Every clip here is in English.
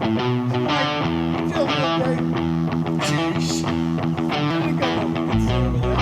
Mike, you feel real great. Sheesh. I think I know what you can say over there.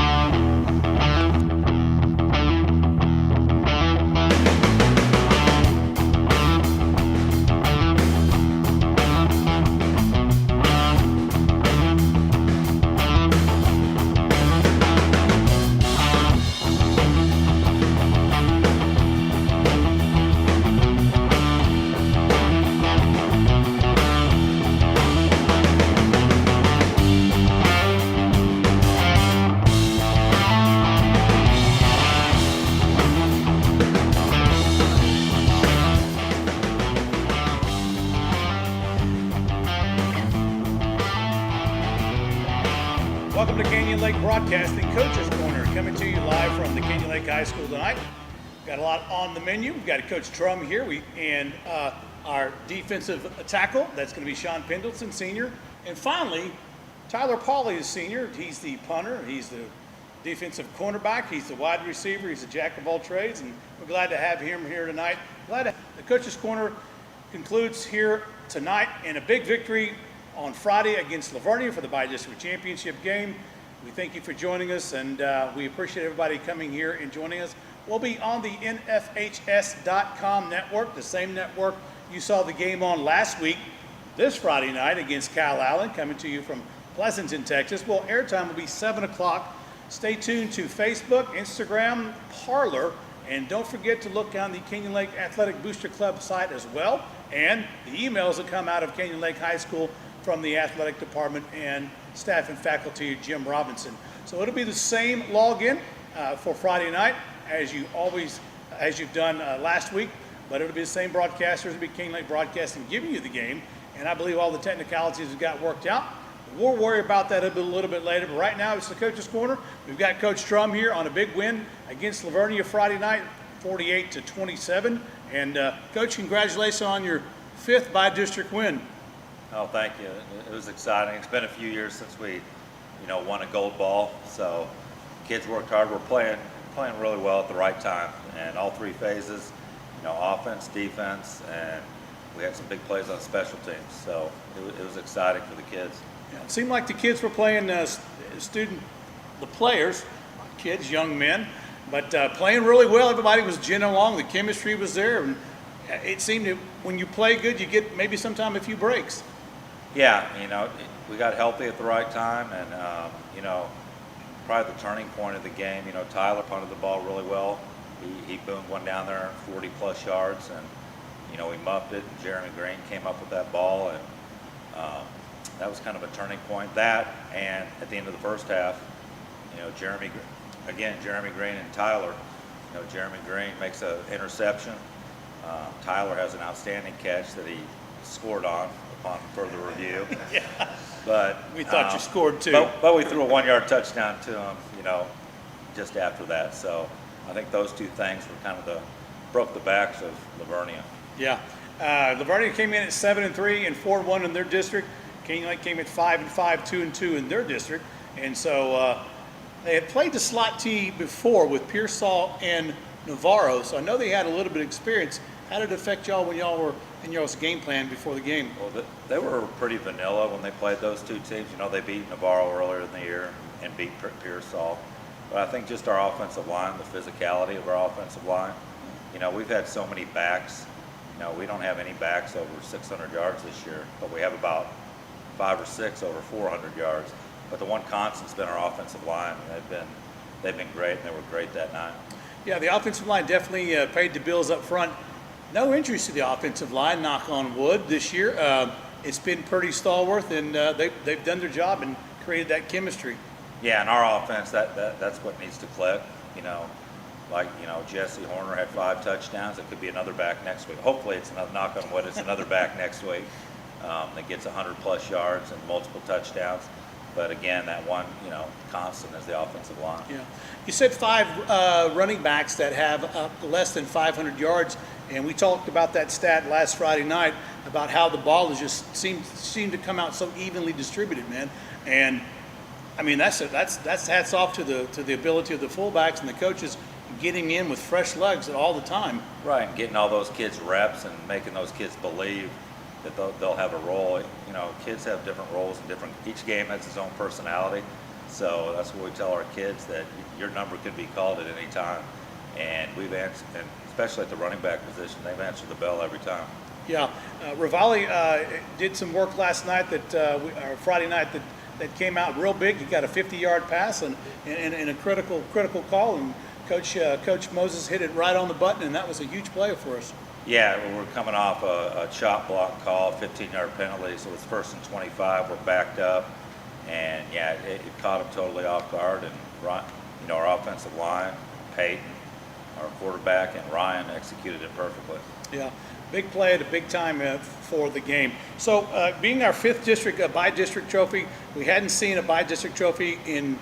Welcome to Canyon Lake Broadcasting Coach's Corner, coming to you live from the Canyon Lake High School tonight. We've got a lot on the menu. We've got Coach Trum here, and our defensive tackle. That's going to be Sean Pendleton, senior. And finally, Tyler Pauley is senior. He's the punter. He's the defensive cornerback. He's the wide receiver. He's a jack of all trades, and we're glad to have him here tonight. The Coach's Corner concludes here tonight in a big victory on Friday against Livonia for the Bi-District Championship game. We thank you for joining us, and we appreciate everybody coming here and joining us. We'll be on the NFHS.com network, the same network you saw the game on last week, this Friday night against Calallen, coming to you from Pleasanton, Texas. Well, airtime will be 7 o'clock. Stay tuned to Facebook, Instagram, Parler, and don't forget to look on the Canyon Lake Athletic Booster Club site as well, and the emails that come out of Canyon Lake High School from the athletic department and staff and faculty at Jim Robinson. So it'll be the same login for Friday night as you've done last week, but it'll be the same broadcasters. It'll be Canyon Lake Broadcasting giving you the game, and I believe all the technicalities have got worked out. We'll worry about that a little bit later, but right now it's the Coach's Corner. We've got Coach Trum here on a big win against Livonia Friday night, 48-27. And Coach, congratulations on your 5th bi-district win. Oh, thank you. It was exciting. It's been a few years since we, won a gold ball. So kids worked hard. We're playing really well at the right time, and all three phases, offense, defense, and we had some big plays on special teams. So it was exciting for the kids. Yeah, it seemed like the kids were playing the players, kids, young men, but playing really well. Everybody was ginning along. The chemistry was there, and it seemed that when you play good, you get maybe sometime a few breaks. Yeah, we got healthy at the right time, and probably the turning point of the game. Tyler punted the ball really well. He boomed one down there, 40-plus yards, and we muffed it. And Jeremy Green came up with that ball, and that was kind of a turning point. That, and at the end of the first half, Jeremy Green and Tyler. Jeremy Green makes an interception. Tyler has an outstanding catch that he scored on upon further review. Yeah. But we thought you scored too. But we threw a 1-yard touchdown to him, just after that. So I think those two things were kind of broke the backs of Livonia. Yeah. Livonia came in at 7-3 and 4-1 in their district. Canyon Lake came at 5-5, 2-2 in their district. And so they had played the slot T before with Pearsall and Navarro. So I know they had a little bit of experience. How did it affect y'all when y'all were in y'all's game plan before the game? Well, they were pretty vanilla when they played those two teams. They beat Navarro earlier in the year and beat Pearsall. But I think just our offensive line, the physicality of our offensive line. We've had so many backs. We don't have any backs over 600 yards this year, but we have about 5 or 6 over 400 yards. But the one constant's been our offensive line, and they've been great, and they were great that night. Yeah, the offensive line definitely paid the bills up front. No injuries to the offensive line, knock on wood, this year. It's been pretty stalwart, and they've done their job and created that chemistry. Yeah, and our offense, that's what needs to click. Jesse Horner had 5 touchdowns. It could be another back next week. Hopefully, it's another, knock on wood, it's another back next week that gets 100-plus yards and multiple touchdowns. But again, that one, constant is the offensive line. Yeah, you said 5 running backs that have less than 500 yards, and we talked about that stat last Friday night about how the ball is just seemed to come out so evenly distributed, man. And I mean, that's hats off to the ability of the fullbacks and the coaches getting in with fresh legs all the time. Right, and getting all those kids reps and making those kids believe that they'll have a role. You know, kids have different roles and each game has its own personality. So that's what we tell our kids, that your number could be called at any time. And we've answered, and especially at the running back position, they've answered the bell every time. Yeah, Rivali did some work last night or Friday night that came out real big. He got a 50-yard pass and a critical call, and Coach Moses hit it right on the button, and that was a huge play for us. Yeah, we're coming off a chop block call, 15-yard penalty, so it's 1st and 25. We're backed up, and yeah, it caught him totally off guard. And you know, our offensive line, Peyton, our quarterback, and Ryan executed it perfectly. Yeah, big play at a big time for the game. So, being our 5th district by-district trophy, we hadn't seen a by-district trophy in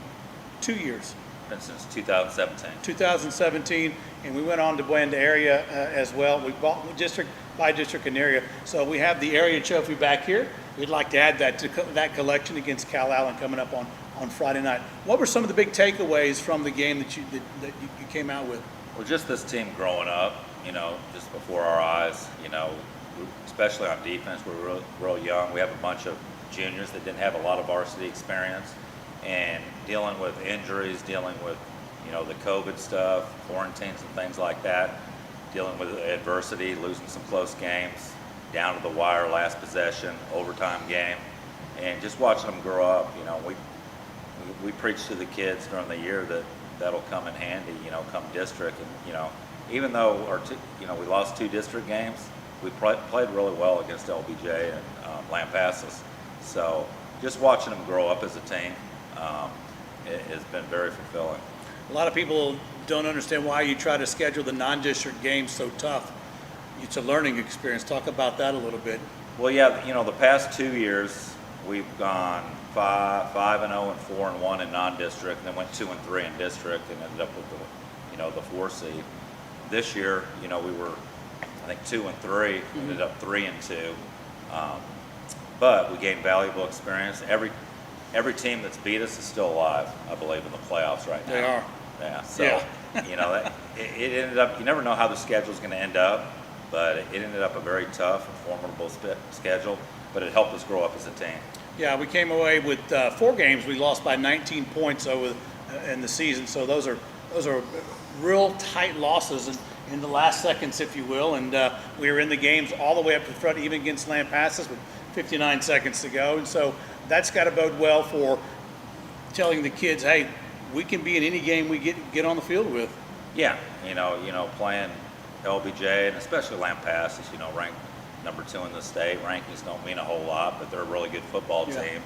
2 years. Been since 2017. 2017, and we went on to blend area as well. We bought district by district and area, so we have the area trophy back here. We'd like to add that to that collection against Cal Allen coming up on Friday night. What were some of the big takeaways from the game that you came out with? Well, just this team growing up, you know, just before our eyes, you know, especially on defense, we're real young. We have a bunch of juniors that didn't have a lot of varsity experience, and dealing with injuries, dealing with, you know, the COVID stuff, quarantines and things like that, dealing with adversity, losing some close games, down to the wire, last possession, overtime game, and just watching them grow up. You know, we preach to the kids during the year that that'll come in handy, you know, come district. And, you know, even though we lost 2 district games, we played really well against LBJ and Lampasas. So just watching them grow up as a team has been very fulfilling. A lot of people don't understand why you try to schedule the non-district games so tough. It's a learning experience. Talk about that a little bit. Well, yeah, you know, the past 2 years we've gone 5-0 and 4-1 in non-district, and then went 2-3 in district, and ended up with the 4 seed. This year, you know, we were, I think, 2-3, ended up 3-2, but we gained valuable experience. Every team that's beat us is still alive, I believe, in the playoffs right now. They are. Yeah. So, you know, it ended up. You never know how the schedule's going to end up, but it ended up a very tough and formidable schedule. But it helped us grow up as a team. Yeah, we came away with 4 games. We lost by 19 points in the season. So those are real tight losses in the last seconds, if you will. And we were in the games all the way up to the front, even against Lampasas with 59 seconds to go. And so that's got to bode well for telling the kids, hey, we can be in any game we get on the field with. Yeah, you know, playing LBJ and especially Lampasas, you know, ranked number 2 in the state. Rankings don't mean a whole lot, but they're a really good football team,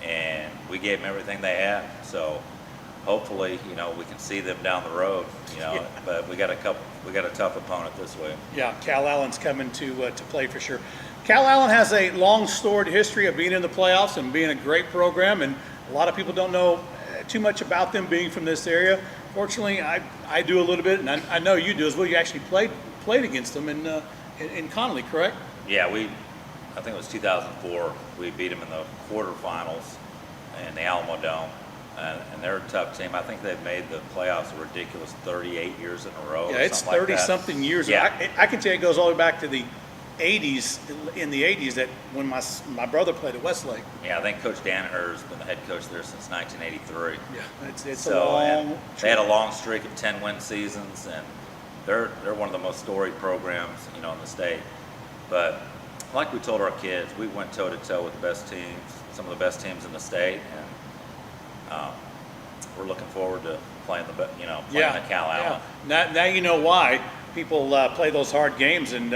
and we gave them everything they had. So hopefully, you know, we can see them down the road. You know, but we got a tough opponent this week. Yeah, Cal Allen's coming to play for sure. Cal Allen has a long storied history of being in the playoffs and being a great program, and a lot of people don't know too much about them being from this area. Fortunately, I do a little bit, and I know you do as well. You actually played against them in Connally, correct? Yeah, I think it was 2004. We beat them in the quarterfinals in the Alamo Dome, and they're a tough team. I think they've made the playoffs a ridiculous 38 years in a row. Yeah, it's 30-something years. Yeah. I can tell you it goes all the way back to the 80s, in the 80s, that when my brother played at Westlake. Yeah, I think Coach Danaher's been the head coach there since 1983. Yeah, it's so, a long. They had a long streak of 10-win seasons, and they're one of the most storied programs, you know, in the state. But like we told our kids, we went toe-to-toe with the best teams, some of the best teams in the state, and we're looking forward to playing the Cal Allen. Yeah. Now you know why people play those hard games, and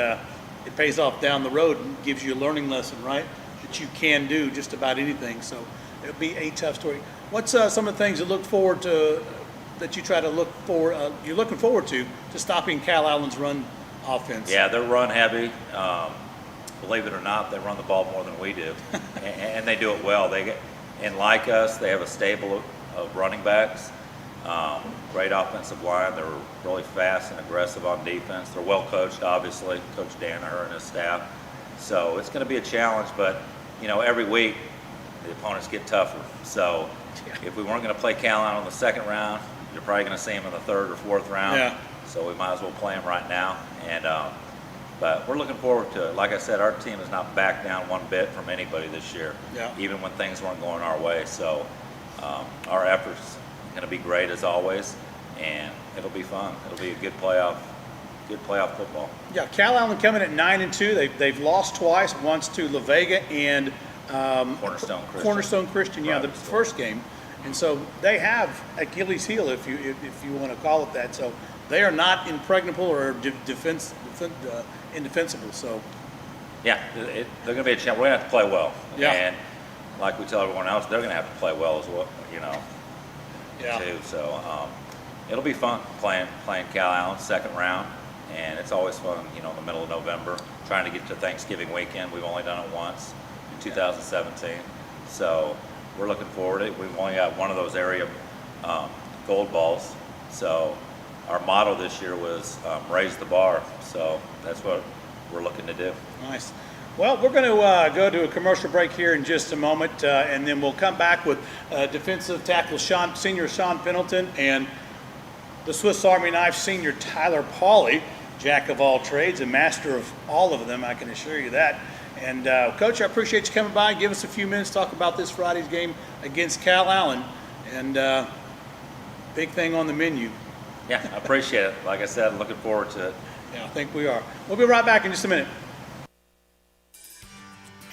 it pays off down the road and gives you a learning lesson, right? That you can do just about anything. So it'll be a tough story. What's some of the things that you try to look for? You're looking forward to stopping Cal Allen's run offense? Yeah, they're run heavy. Believe it or not, they run the ball more than we do, and they do it well. And like us, they have a stable of running backs. Great offensive line. They're really fast and aggressive on defense. They're well coached, obviously, Coach Danaher and his staff. So it's going to be a challenge, but you know, every week the opponents get tougher. So if we weren't going to play Cal Allen in the second round, you're probably going to see them in the third or fourth round. Yeah. So we might as well play them right now. And But we're looking forward to it. Like I said, our team has not backed down one bit from anybody this year, Yeah. even when things weren't going our way. So our efforts going to be great as always, and it'll be fun. It'll be a good playoff football. Yeah, Cal Allen coming at 9-2. They've lost twice, once to La Vega and Cornerstone Christian. Yeah, the Private school. first game, and so they have Achilles' heel, if you want to call it that. So they are not impregnable or indefensible. So Yeah, they're going to be a champ. We're going to have to play well. Yeah. And like we tell everyone else, they're going to have to play well as well, yeah, too. So it'll be fun playing Cal Allen second round, and it's always fun, in the middle of November, trying to get to Thanksgiving weekend. We've only done it once in 2017, so we're looking forward to it. We've only got one of those area gold balls, so our motto this year was raise the bar. So that's what we're looking to do. Nice. Well, we're going to go to a commercial break here in just a moment, and then we'll come back with defensive tackle senior Sean Pendleton and the Swiss Army Knife senior Tyler Pauley, jack of all trades, a master of all of them, I can assure you that. And Coach, I appreciate you coming by and give us a few minutes to talk about this Friday's game against Cal Allen, and big thing on the menu. Yeah, I appreciate it. Like I said, looking forward to it. Yeah, I think we are. We'll be right back in just a minute.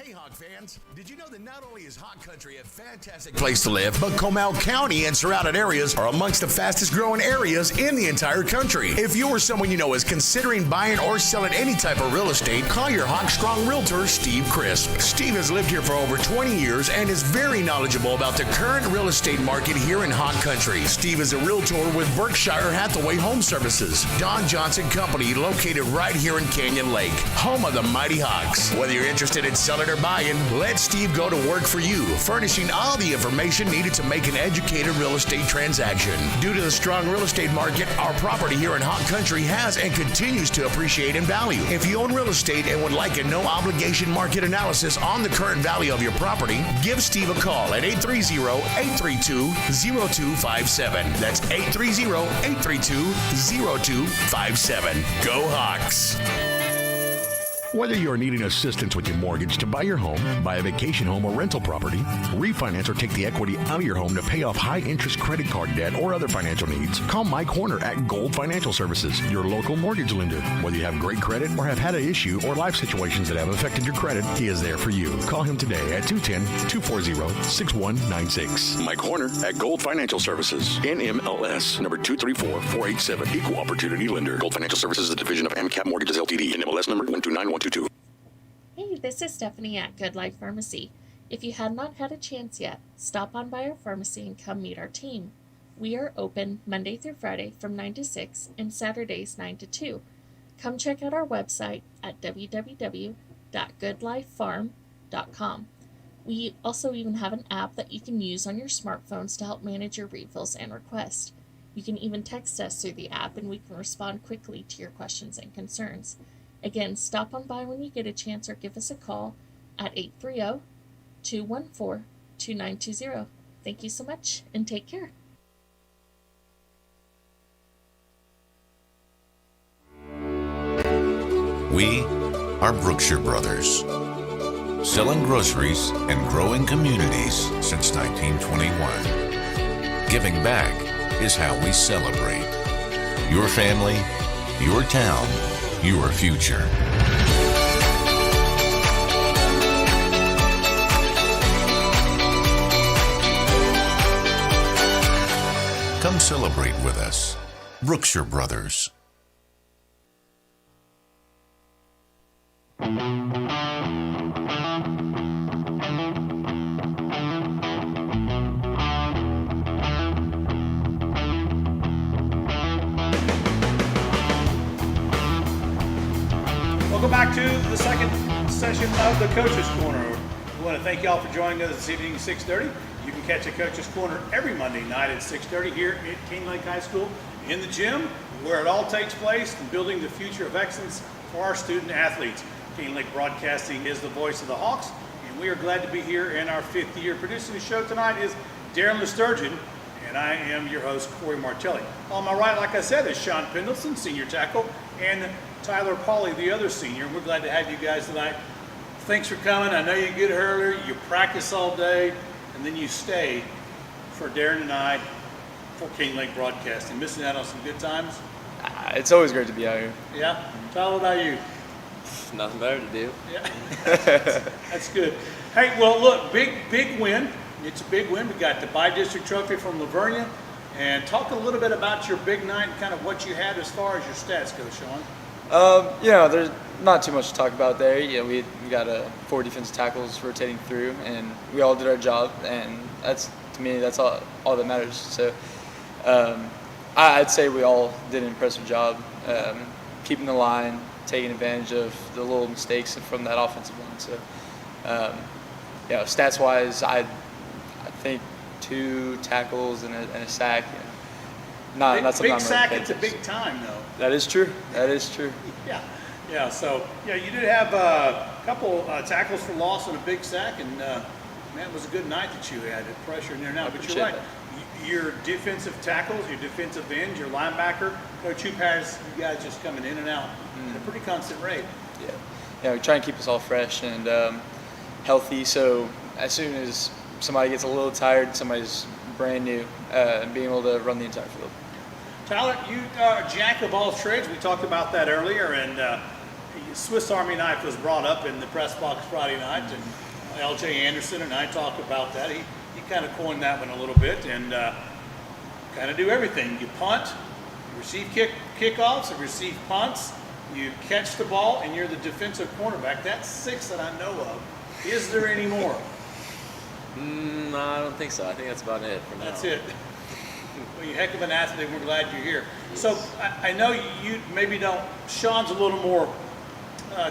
Hey, Hawk fans, did you know that not only is Hawk Country a fantastic place to live, but Comal County and surrounding areas are amongst the fastest growing areas in the entire country? If you or someone you know is considering buying or selling any type of real estate, call your Hawk Strong Realtor, Steve Crisp. Steve has lived here for over 20 years and is very knowledgeable about the current real estate market here in Hawk Country. Steve is a realtor with Berkshire Hathaway Home Services, Don Johnson Company, located right here in Canyon Lake, home of the Mighty Hawks. Whether you're interested in selling or buying, let Steve go to work for you, furnishing all the information needed to make an educated real estate transaction. Due to the strong real estate market, our property here in Hawk Country has and continues to appreciate in value. If you own real estate and would like a no-obligation market analysis on the current value of your property, give Steve a call at 830-832-0257. That's 830-832-0257. Go Hawks! Whether you're needing assistance with your mortgage to buy your home, buy a vacation home or rental property, refinance or take the equity out of your home to pay off high-interest credit card debt or other financial needs, call Mike Horner at Gold Financial Services, your local mortgage lender. Whether you have great credit or have had an issue or life situations that have affected your credit, he is there for you. Call him today at 210-240-6196. Mike Horner at Gold Financial Services, NMLS, number 234487, Equal Opportunity Lender. Gold Financial Services is a division of AMCAP Mortgages LTD, NMLS number 129122. Hey, this is Stephanie at Good Life Pharmacy. If you had not had a chance yet, stop on by our pharmacy and come meet our team. We are open Monday through Friday from 9 to 6 and Saturdays 9 to 2. Come check out our website at www.goodlifefarm.com. We also even have an app that you can use on your smartphones to help manage your refills and requests. You can even text us through the app and we can respond quickly to your questions and concerns. Again, stop on by when you get a chance or give us a call at 830-214-2920. Thank you so much and take care. We are Brookshire Brothers, selling groceries and growing communities since 1921. Giving back is how we celebrate. Your family, your town, your future. Come celebrate with us. Brookshire Brothers. Welcome back to the second session of the Coach's Corner. We want to thank y'all for joining us this evening at 6:30. You can catch the Coach's Corner every Monday night at 6:30 here at Canyon Lake High School in the gym, where it all takes place in building the future of excellence for our student athletes. Canyon Lake Broadcasting is the voice of the Hawks, and we are glad to be here in our 5th year. Producing the show tonight is Darren Lesturgeon, and I am your host, Corey Martelli. On my right, like I said, is Sean Pendleton, senior tackle, and Tyler Pauly, the other senior. We're glad to have you guys tonight. Thanks for coming. I know you get earlier, you practice all day, and then you stay for Darren and I for King Lake Broadcasting. Missing out on some good times? It's always great to be out here. Yeah? Tyler, what about you? Nothing better to do. Yeah. That's good. Hey, well, look, big win. It's a big win. We got the by-district trophy from Lavernia. And talk a little bit about your big night and kind of what you had as far as your stats go, Sean. There's not too much to talk about there. We got 4 defensive tackles rotating through, and we all did our job, and to me, that's all that matters. So I'd say we all did an impressive job keeping the line, taking advantage of the little mistakes from that offensive line. So, stats-wise, I think 2 tackles and a sack. Not something big I'm sack. really It's a big time, though. That is true. That is true. Yeah. So you did have a couple tackles for loss and a big sack, and man, it was a good night that you had. It pressure in there now, but you're appreciate right. Your defensive tackles, your defensive end, your linebacker, Coach Hoop has you guys just coming in and out at a pretty constant rate. Yeah. We try and keep us all fresh and healthy. So as soon as somebody gets a little tired, somebody's brand new, and being able to run the entire field. Tyler, you are a jack of all trades. We talked about that earlier, and Swiss Army knife was brought up in the press box Friday night, and L.J. Anderson and I talked about that. He kind of coined that one a little bit, and kind of do everything. You punt, you receive kickoffs, you receive punts, you catch the ball, and you're the defensive cornerback. That's 6 that I know of. Is there any more? No, I don't think so. I think that's about it for now. That's it. Well, you're a heck of an athlete. We're glad you're here. So I know you maybe don't. Sean's a little more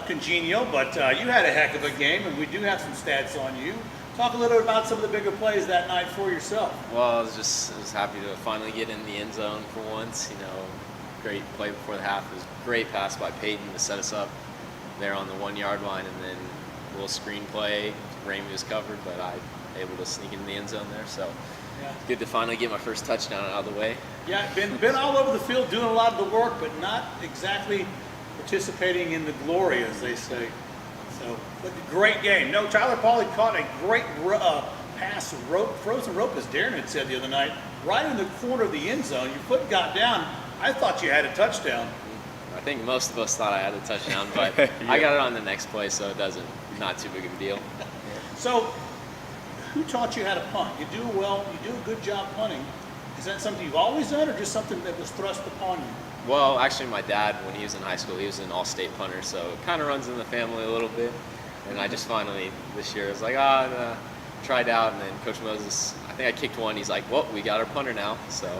congenial, but you had a heck of a game, and we do have some stats on you. Talk a little bit about some of the bigger plays that night for yourself. Well, I was happy to finally get in the end zone for once. Great play before the half. It was a great pass by Peyton to set us up there on the 1-yard line, and then a little screen play. Ramey was covered, but I able to sneak in the end zone there. So good to finally get my first touchdown out of the way. Yeah, been all over the field doing a lot of the work, but not exactly participating in the glory, as they say. So, but great game. No, Tyler Pauly caught a great pass, frozen rope, as Darren had said the other night, right in the corner of the end zone. Your foot got down. I thought you had a touchdown. I think most of us thought I had a touchdown, but I got it on the next play, so not too big of a deal. So, who taught you how to punt? You do a good job punting. Is that something you've always done, or just something that was thrust upon you? Well, actually, my dad, when he was in high school, he was an all-state punter, so it kind of runs in the family a little bit. And I just finally, this year, was like, tried out, and then Coach Moses, I think I kicked one. He's like, well, we got our punter now, so.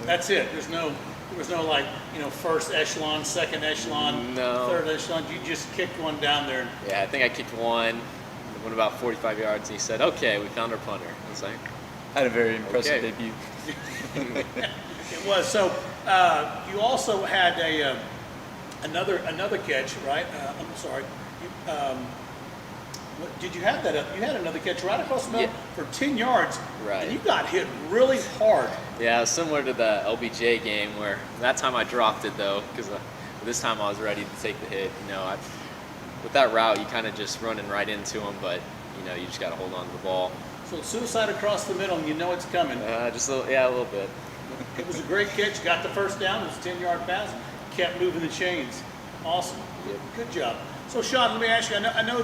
That's it. There was no first echelon, second echelon, third echelon. You just kicked one down there. Yeah, I think I kicked one. Went about 45 yards, and he said, okay, we found our punter. I was like, I had a very impressive debut. It was. So you also had another catch, right? I'm sorry. Did you have that? You had another catch right across the middle for 10 yards. Right. And you got hit really hard. Yeah, it was similar to the LBJ game where that time I dropped it, though, because this time I was ready to take the hit. With that route, you kind of just running right into him, but you just got to hold on to the ball. So suicide across the middle, and you know it's coming. Just a little bit. It was a great catch. Got the first down. It was a 10-yard pass. Kept moving the chains. Awesome. Good job. So Sean, let me ask you. I know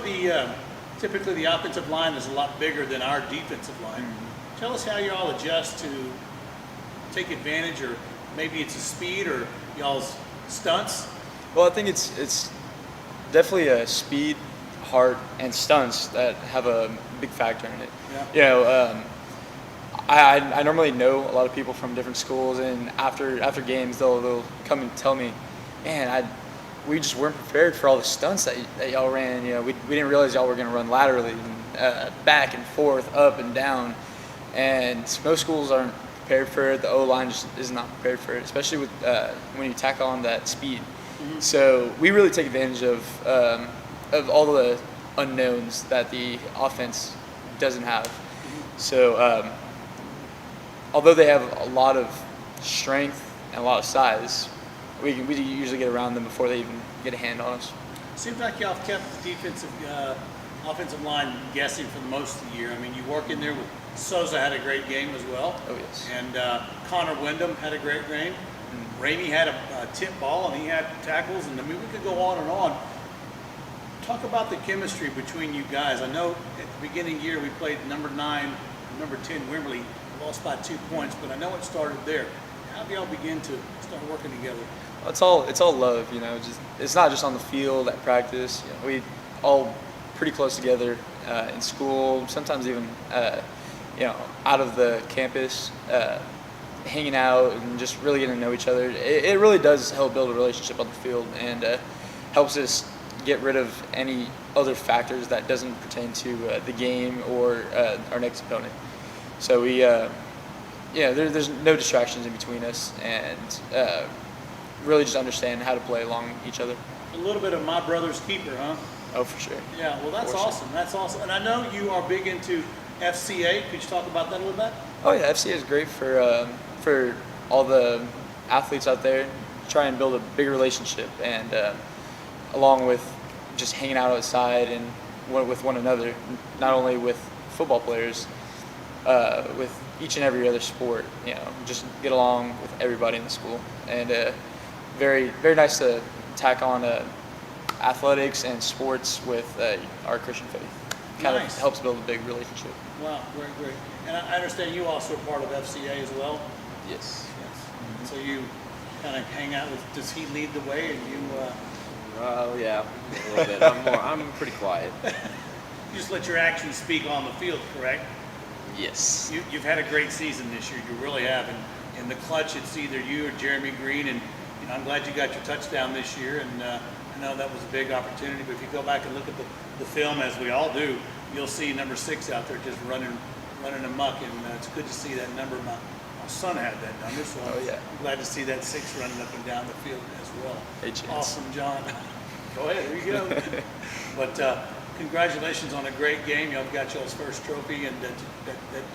typically the offensive line is a lot bigger than our defensive line. Mm-hmm. Tell us how you all adjust to take advantage, or maybe it's a speed or y'all's stunts. Well, I think it's definitely a speed, heart, and stunts that have a big factor in it. Yeah. I normally know a lot of people from different schools, and after games they'll come and tell me, man, we just weren't prepared for all the stunts that y'all ran. We didn't realize y'all were going to run laterally, back and forth, up and down, and most schools aren't prepared for it. The O-line just is not prepared for it, especially with when you tack on that speed. Mm-hmm. So we really take advantage of all the unknowns that the offense doesn't have. Mm-hmm. So although they have a lot of strength and a lot of size, we usually get around them before they even get a hand on us. Seems like y'all have kept the offensive line guessing for the most of the year. I mean, you work in there with Souza had a great game as well. Oh, yes. And Connor Wyndham had a great game. Ramey had a tip ball and he had tackles, and I mean, we could go on and on. Talk about the chemistry between you guys. I know at the beginning of the year we played number 9, number 10 Wimberley, lost by 2 points, but I know it started there. How do y'all begin to start working together? It's all love, you know. It's not just on the field at practice. You know, we all pretty close together in school. Sometimes even out of the campus, hanging out and just really getting to know each other. It really does help build a relationship on the field and helps us get rid of any other factors that doesn't pertain to the game or our next opponent. So we, there's no distractions in between us, and really just understand how to play along each other. A little bit of my brother's keeper, huh? Oh, for sure. Yeah, well, that's awesome. That's awesome. And I know you are big into FCA. Could you talk about that a little bit? Oh yeah, FCA is great for all the athletes out there. Try and build a bigger relationship, and along with just hanging out outside and with one another, not only with football players, with each and every other sport. You know, just get along with everybody in the school, and very very nice to tack on athletics and sports with our Christian faith. Kind of helps build a big relationship. Wow, great, great. And I understand you also are part of FCA as well? Yes. Yes. So you kind of hang out with, does he lead the way and you? Yeah, a little bit. I'm pretty quiet. You just let your actions speak on the field, correct? Yes. You've had a great season this year. You really have. And in the clutch, it's either you or Jeremy Green. And I'm glad you got your touchdown this year. And I know that was a big opportunity. But if you go back and look at the film, as we all do, you'll see number 6 out there just running amok. And it's good to see that number. My son had that number, so I'm glad to see that 6 running up and down the field as well. Hey, Chance. Awesome, John. Go ahead, there you go. But congratulations on a great game. Y'all got y'all's first trophy, and that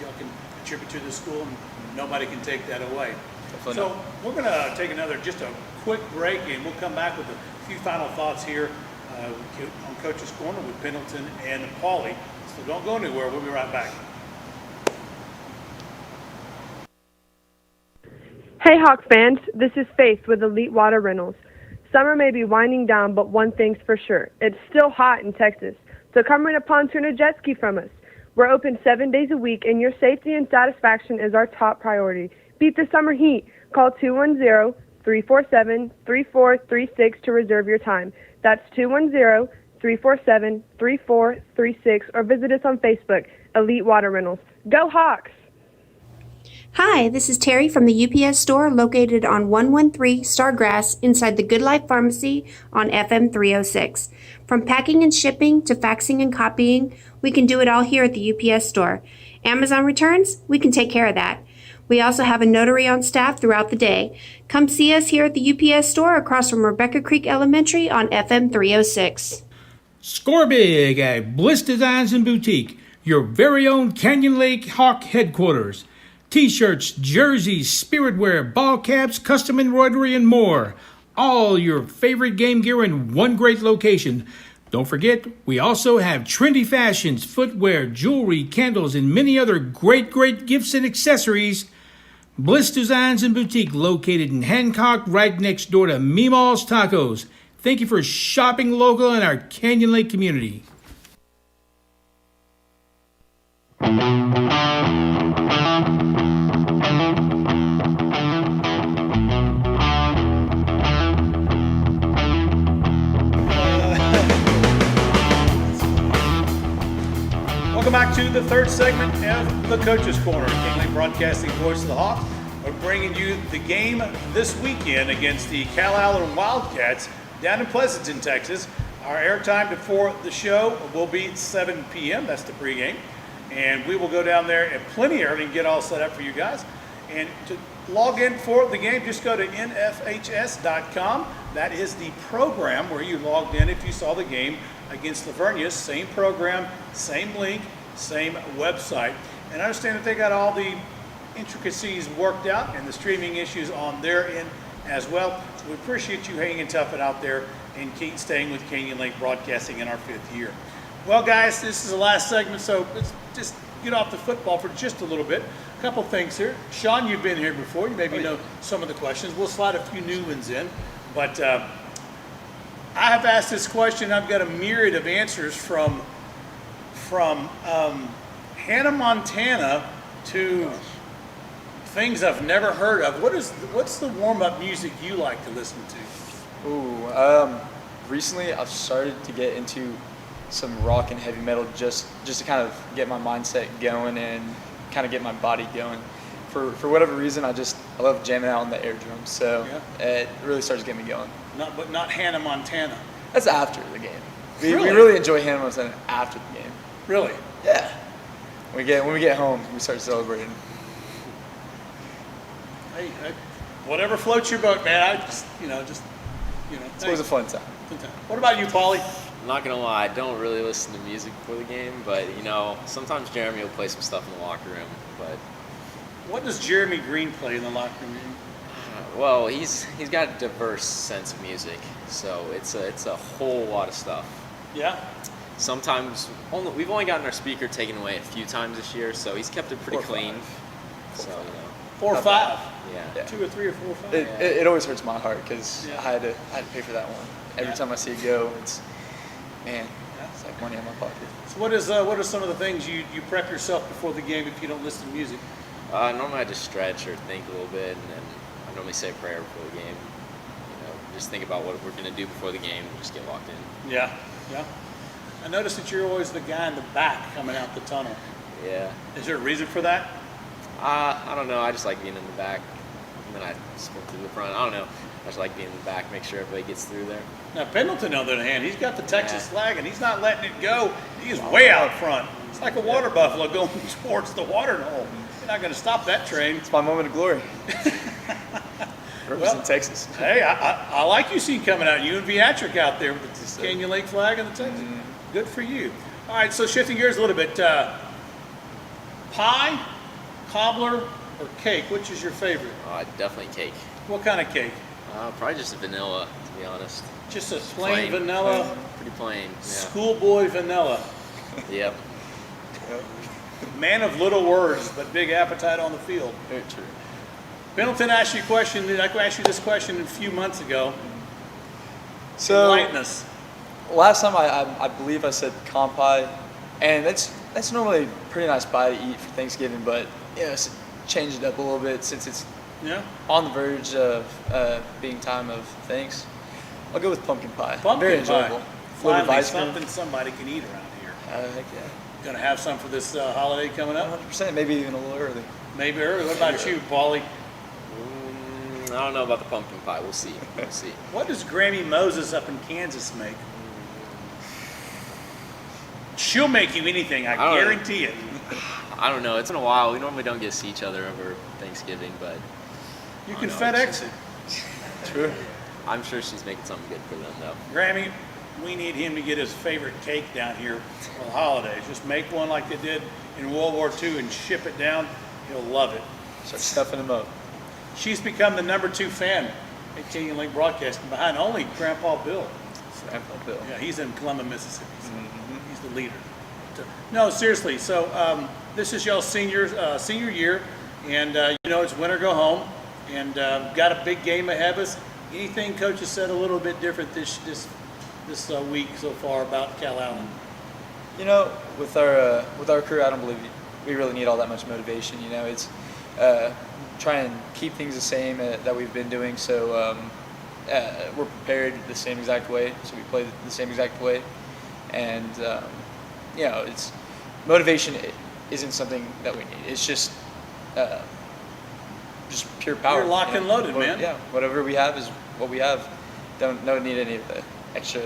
y'all can attribute to the school, and nobody can take that away. Definitely So not. we're going to take just a quick break, and we'll come back with a few final thoughts here on Coach's Corner with Pendleton and Paulie. So don't go anywhere. We'll be right back. Hey Hawks fans, this is Faith with Elite Water Rentals. Summer may be winding down, but one thing's for sure. It's still hot in Texas. So come rent a pontoon or jet ski from us. We're open 7 days a week, and your safety and satisfaction is our top priority. Beat the summer heat. Call 210-347-3436 to reserve your time. That's 210-347-3436, or visit us on Facebook, Elite Water Rentals. Go Hawks! Hi, this is Terry from the UPS store located on 113 Stargrass inside the Good Life Pharmacy on FM 306. From packing and shipping to faxing and copying, we can do it all here at the UPS store. Amazon returns, we can take care of that. We also have a notary on staff throughout the day. Come see us here at the UPS store across from Rebecca Creek Elementary on FM 306. Score big at Bliss Designs and Boutique, your very own Canyon Lake Hawk headquarters. T-shirts, jerseys, spirit wear, ball caps, custom embroidery, and more. All your favorite game gear in one great location. Don't forget, we also have trendy fashions, footwear, jewelry, candles, and many other great gifts and accessories. Bliss Designs and Boutique, located in Hancock, right next door to Meemaw's Tacos. Thank you for shopping local in our Canyon Lake community. Welcome back to the third segment of the Coach's Corner. King Lake Broadcasting, Voice of the Hawks. We're bringing you the game this weekend against the Calallen Wildcats down in Pleasanton, Texas. Our airtime before the show will be 7 p.m. That's the pregame. And we will go down there at plenty early and get all set up for you guys. And to log in for the game, just go to nfhs.com. That is the program where you logged in if you saw the game against Lavernia. Same program, same link, same website. And I understand that they got all the intricacies worked out and the streaming issues on their end as well. We appreciate you hanging tough and out there and keep staying with Canyon Lake Broadcasting in our 5th year. Well, guys, this is the last segment, so let's just get off the football for just a little bit. A couple things here. Sean, you've been here before. You maybe know some of the questions. We'll slide a few new ones in. But I have asked this question. I've got a myriad of answers from Hannah Montana to things I've never heard of. What's the warm-up music you like to listen to? Ooh, recently I've started to get into some rock and heavy metal just to kind of get my mindset going and kind of get my body going. For whatever reason, I love jamming out on the air drums, so it really starts getting me going. But not Hannah Montana. That's after the game. We Really? really enjoy Hannah Montana after the game. Really? Yeah. When we get home, we start celebrating. Hey, whatever floats your boat, man. It's always a fun time. What about you, Paulie? I'm not gonna lie, I don't really listen to music before the game, but sometimes Jeremy will play some stuff in the locker room. But What does Jeremy Green play in the locker room? well, he's got a diverse sense of music, so it's a whole lot of stuff. Yeah? Sometimes we've only gotten our speaker taken away a few times this year, so he's kept it pretty 4 or clean. 5. So 4 or 5? yeah. 2 or 3 or 4 or 5? It always hurts my heart because Yeah. I had to pay for that one. Every time I see it go, it's like money in my pocket. So what are some of the things you prep yourself before the game if you don't listen to music? Normally I just stretch or think a little bit, and then I normally say a prayer before the game. Just think about what we're going to do before the game and just get locked in. Yeah. I noticed that you're always the guy in the back coming out the tunnel. Yeah. Is there a reason for that? I don't know. I just like being in the back, and then I sprint through the front. I don't know. I just like being in the back, make sure everybody gets through there. Now, Pendleton, on the other hand, he's got the Texas flag, and he's not letting it go. He's way out front. It's like a water buffalo going towards the water hole. You're not going to stop that train. It's my moment of glory. Represent Texas. Hey, I like you see coming out. You and Beatrick out there with the Canyon Lake flag and the Texas. Good for you. All right, so shifting gears a little bit. Pie, cobbler, or cake? Which is your favorite? Definitely cake. What kind of cake? Probably just a vanilla, to be honest. Just a plain vanilla? Pretty plain. Yeah. Schoolboy vanilla. Yep. Man of little words, but big appetite on the field. Very true. Pendleton asked you a question. I asked you this question a few months ago. So Enlighten us. last time I believe I said pecan pie, and that's normally a pretty nice pie to eat for Thanksgiving, but change it up a little bit since it's on the verge of being time of thanks. I'll go with pumpkin pie. Very enjoyable. Finally, something somebody can eat around here. Heck yeah. Gonna have some for this holiday coming up? 100%, maybe even a little early. Maybe early. What about you, Paulie? I don't know about the pumpkin pie. We'll see. What does Grammy Moses up in Kansas make? She'll make you anything, I guarantee it. I don't know. It's been a while. We normally don't get to see each other over Thanksgiving, but You can FedEx it. True. I'm sure she's making something good for them, though. Grammy, we need him to get his favorite cake down here for the holidays. Just make one like they did in World War II and ship it down. He'll love it. Start stuffing them up. She's become the #2 fan at Canyon Lake Broadcasting, behind only Grandpa Bill. Grandpa Bill. Yeah, he's in Columbia, Mississippi. So he's the leader. No, seriously. So this is y'all's senior year, and it's win or go home, and got a big game ahead of us. Anything Coach has said a little bit different this week so far about Cal Allen? With our crew, I don't believe we really need all that much motivation. It's try and keep things the same that we've been doing. So we're prepared the same exact way. So we play the same exact way, and it's motivation isn't something that we need. It's just pure power. You're locked and loaded, man. Yeah, whatever we have is what we have. Don't need any of the extra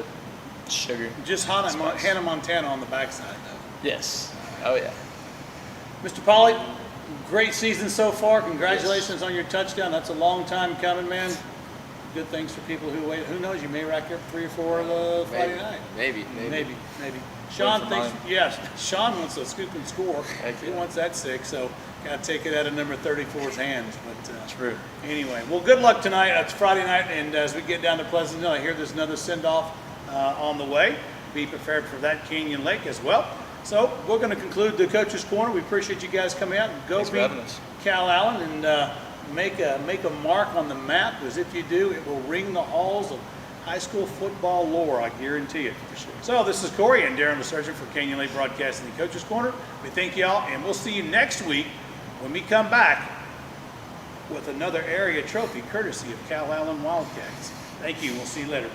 sugar. Just Hannah Montana on the backside, though. Yes. Oh yeah. Mr. Pollard, great season so far. Congratulations on your touchdown. That's a long time coming, man. Good things for people who wait. Who knows? You may rack up 3 or 4 Friday night. Maybe. Sean thinks, Sean wants a scoop and score. He wants that 6. So Got to take it out of number 34's hands. But True. anyway, well, good luck tonight. It's Friday night, and as we get down to Pleasantville, I hear there's another send-off on the way. Be prepared for that, Canyon Lake as well. So we're going to conclude the Coach's Corner. We appreciate you guys coming out and go Thanks for beat having us. Cal Allen and make a mark on the map, because if you do, it will ring the halls of high school football lore, I guarantee it. So this is Corey and Darren LaSurgeon for Canyon Lake Broadcasting, the Coach's Corner. We thank y'all, and we'll see you next week when we come back with another area trophy courtesy of Cal Allen Wildcats. Thank you. We'll see you later.